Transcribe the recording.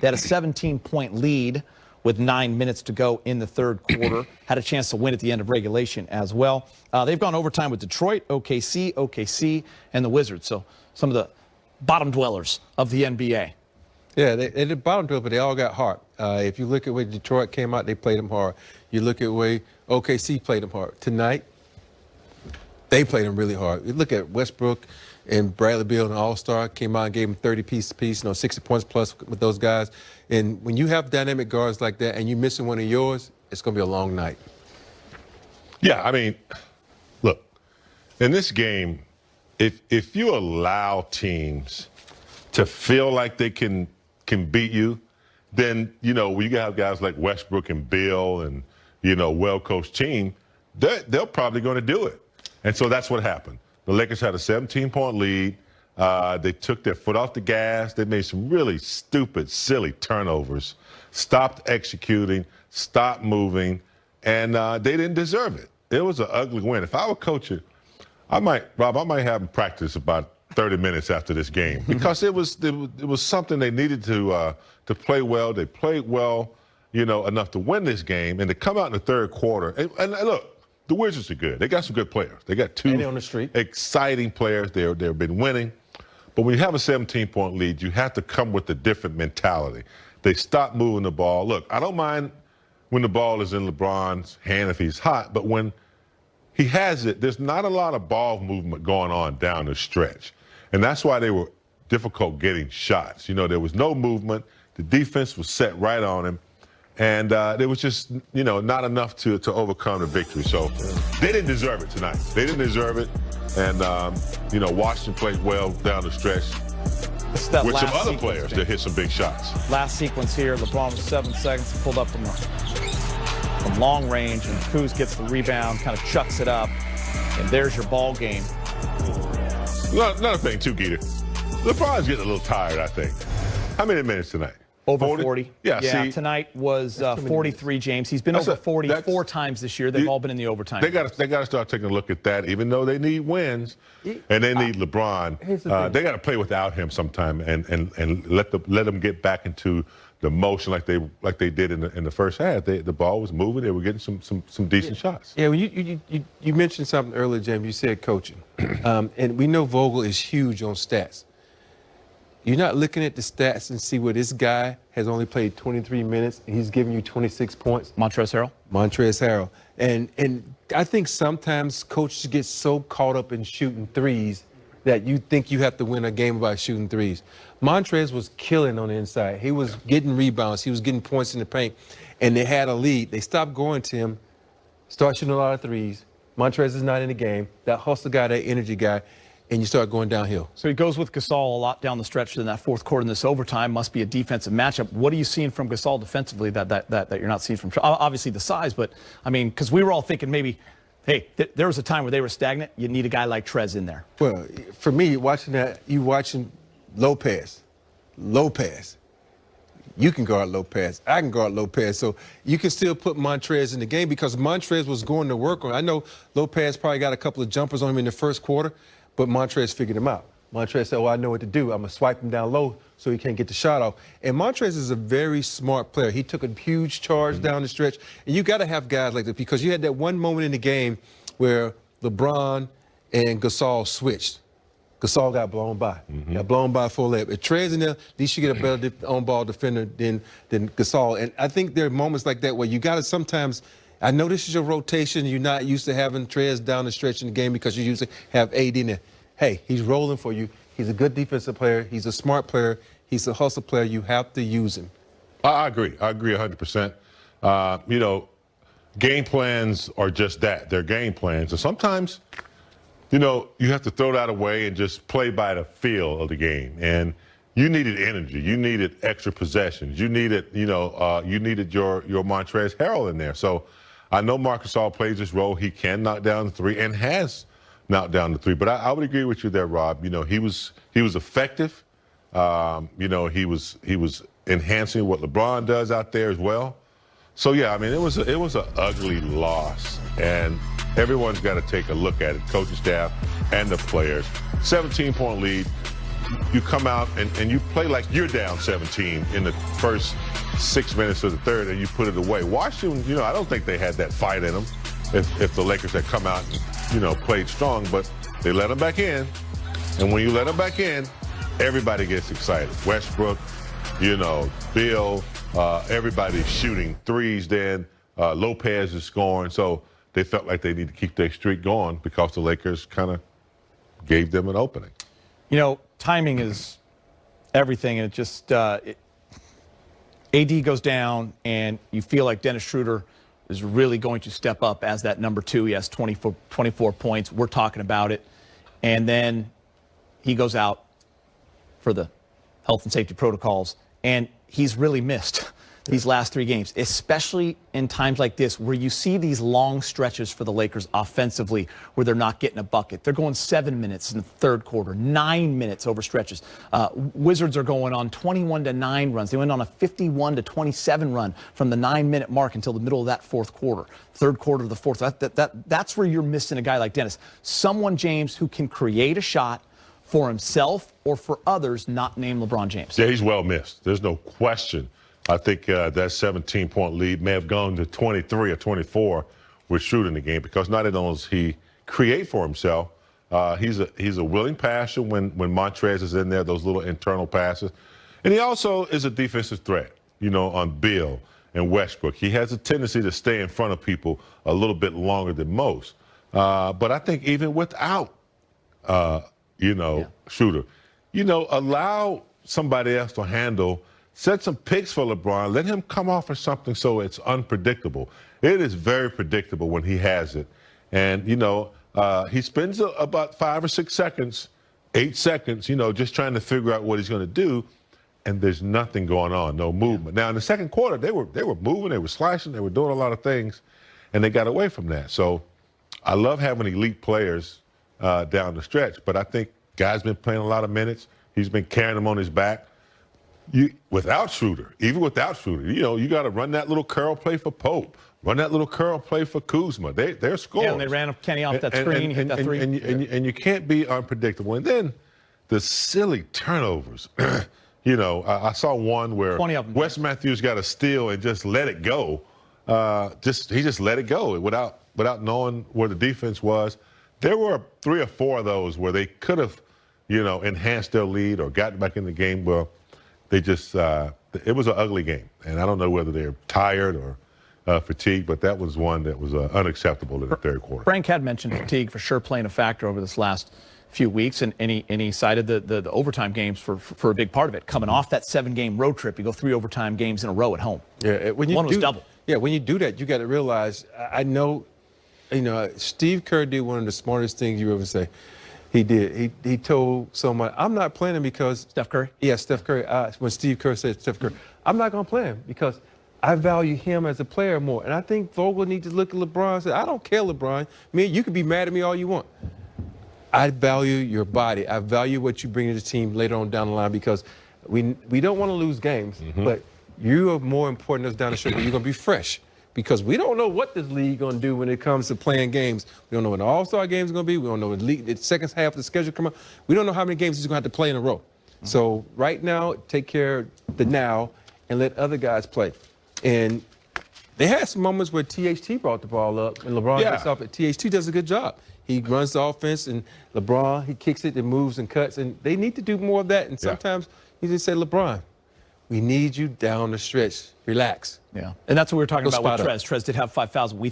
They had a 17-point lead with 9 minutes to go in the third quarter. Had a chance to win at the end of regulation as well. They've gone overtime with Detroit, OKC, and the Wizards. So some of the bottom dwellers of the NBA. Yeah, they did bottom dweller, but they all got hard. If you look at where Detroit came out, they played them hard. You look at where OKC played them hard. Tonight, they played them really hard. You look at Westbrook and Bradley Beal, an all-star, came out and gave them 30 apiece, 60 points plus with those guys. And when you have dynamic guards like that and you're missing one of yours, it's going to be a long night. Yeah, I mean, look, in this game, if you allow teams to feel like they can beat you, then, you have guys like Westbrook and Beal and, well-coached team, they're probably going to do it. And so that's what happened. The Lakers had a 17-point lead. They took their foot off the gas. They made some really stupid, silly turnovers, stopped executing, stopped moving, and they didn't deserve it. It was an ugly win. If I were coaching, I might have them practice about 30 minutes after this game because it was something they needed to play well. They played well, enough to win this game and to come out in the third quarter. And look, the Wizards are good. They got some good players. They got two on the street. Exciting players. They've been winning. But when you have a 17-point lead, you have to come with a different mentality. They stop moving the ball. Look, I don't mind when the ball is in LeBron's hand if he's hot, but when he has it, there's not a lot of ball movement going on down the stretch. And that's why they were difficult getting shots. There was no movement. The defense was set right on him. And there was just, not enough to overcome the victory. So they didn't deserve it tonight. They didn't deserve it. And, Washington played well down the stretch with some other players that hit some big shots. Last sequence here, LeBron with 7 seconds, pulled up from long range, and Kuz gets the rebound, kind of chucks it up, and there's your ball game. Another thing, too, Geeter. LeBron's getting a little tired, I think. How many minutes tonight? Over 40. Yeah, see, tonight was 43, James. He's been over 40 4 times this year. They've all been in the overtime. They got to start taking a look at that, even though they need wins and they need LeBron. They got to play without him sometime and let them get back into the motion like they did in the first half. The ball was moving. They were getting some decent shots. Yeah, well, you mentioned something earlier, James. You said coaching. And we know Vogel is huge on stats. You're not looking at the stats and see where this guy has only played 23 minutes and he's giving you 26 points. Montrezl Harrell. And I think sometimes coaches get so caught up in shooting threes that you think you have to win a game by shooting threes. Montrez was killing on the inside. He was getting rebounds. He was getting points in the paint. And they had a lead. They stopped going to him, start shooting a lot of threes. Montrez is not in the game. That hustle guy, that energy guy. And you start going downhill. So he goes with Gasol a lot down the stretch in that fourth quarter in this overtime. Must be a defensive matchup. What are you seeing from Gasol defensively that you're not seeing from? Obviously the size, but I mean, because we were all thinking maybe, hey, there was a time where they were stagnant. You need a guy like Trez in there. Well, for me, watching that, you watching Lopez. You can guard Lopez. I can guard Lopez. So you can still put Montrez in the game because Montrez was going to work on. I know Lopez probably got a couple of jumpers on him in the first quarter. But Montrez figured him out. Montrez said, I know what to do. I'm going to swipe him down low so he can't get the shot off. And Montrez is a very smart player. He took a huge charge down the stretch. And you got to have guys like that because you had that one moment in the game where LeBron and Gasol switched. Gasol got blown by. Got blown by full layup. If Trez in there, at least you get a better on-ball defender than Gasol. And I think there are moments like that where you got to sometimes – I know this is your rotation. You're not used to having Trez down the stretch in the game because you usually have AD in there. Hey, he's rolling for you. He's a good defensive player. He's a smart player. He's a hustle player. You have to use him. I agree. I agree 100%. Game plans are just that. They're game plans. And sometimes, you have to throw that away and just play by the feel of the game. And you needed energy. You needed extra possessions. You needed, you needed your Montrezl Harrell in there. So I know Marc Gasol plays this role. He can knock down the three and has knocked down the three. But I would agree with you there, Rob. He was effective. He was enhancing what LeBron does out there as well. So yeah, I mean, it was an ugly loss, and everyone's got to take a look at it, coaching staff and the players. 17-point lead. you come out and you play like you're down 17 in the first 6 minutes of the third, and you put it away. Washington, I don't think they had that fight in them if the Lakers had come out and, played strong, but they let them back in. And when you let them back in, everybody gets excited. Westbrook, Bill, everybody's shooting threes then. Lopez is scoring. So they felt like they need to keep their streak going because the Lakers kind of gave them an opening. Timing is everything, and it just AD goes down, and you feel like Dennis Schroeder is really going to step up as that number 2. He has 24 points. We're talking about it. And then he goes out for the health and safety protocols, and he's really missed these last 3 games, especially in times like this where you see these long stretches for the Lakers offensively where they're not getting a bucket. They're going 7 minutes in the third quarter, 9 minutes over stretches. Wizards are going on 21-9 runs. They went on a 51-27 run from the 9-minute mark until the middle of that fourth quarter, third quarter of the fourth. That's where you're missing a guy like Dennis. Someone, James, who can create a shot for himself or for others, not named LeBron James. Yeah, he's well missed. There's no question. I think that 17-point lead may have gone to 23 or 24 with Schroeder in the game because not only does he create for himself, he's a willing passer when Montrez is in there, those little internal passes. And he also is a defensive threat, on Bill and Westbrook. He has a tendency to stay in front of people a little bit longer than most. But I think even without, Schroeder, allow somebody else to handle. Set some picks for LeBron. Let him come off of something so it's unpredictable. It is very predictable when he has it. And, he spends about 5 or 6 seconds, 8 seconds, just trying to figure out what he's going to do. And there's nothing going on, no movement. Now, in the second quarter, they were moving, they were slashing, they were doing a lot of things, and they got away from that. So I love having elite players down the stretch. But I think guy's been playing a lot of minutes. He's been carrying them on his back. Without Schroeder, even without Schroeder, you got to run that little curl play for Pope, run that little curl play for Kuzma. They're scoring. Yeah, and they ran Kenny off that screen, hit that 3. And you can't be unpredictable. And then the silly turnovers. I saw one where Wes Matthews got a steal and just let it go. He just let it go without knowing where the defense was. There were 3 or 4 of those where they could have, enhanced their lead or gotten back in the game. Well, they just, it was an ugly game. And I don't know whether they're tired or fatigued, but that was one that was unacceptable in the third quarter. Frank had mentioned fatigue for sure playing a factor over this last few weeks, and he cited the overtime games for a big part of it. Coming off that 7-game road trip, you go 3 overtime games in a row at home. Yeah, one was double. Yeah, when you do that, you got to realize, I know, Steve Kerr did one of the smartest things you ever say. He did. He told someone, I'm not playing him because... Steph Curry? Yeah, Steph Curry. When Steve Kerr said Steph Curry, I'm not going to play him because I value him as a player more. And I think Vogel needs to look at LeBron and say, I don't care, LeBron. You can be mad at me all you want. I value your body. I value what you bring to the team later on down the line because we don't want to lose games, but you are more important than us down the stretch. You're going to be fresh. Because we don't know what this league going to do when it comes to playing games. We don't know when the All-Star games are going to be. We don't know when the second half of the schedule come up. We don't know how many games he's going to have to play in a row. So right now, take care of the now and let other guys play. And they had some moments where THT brought the ball up and LeBron gets off it. THT does a good job. He runs the offense and LeBron, he kicks it and moves and cuts. And they need to do more of that. And sometimes you just say, LeBron, we need you down the stretch. Relax. Yeah, and that's what we were talking about with Trez. Trez did have 5 fouls. We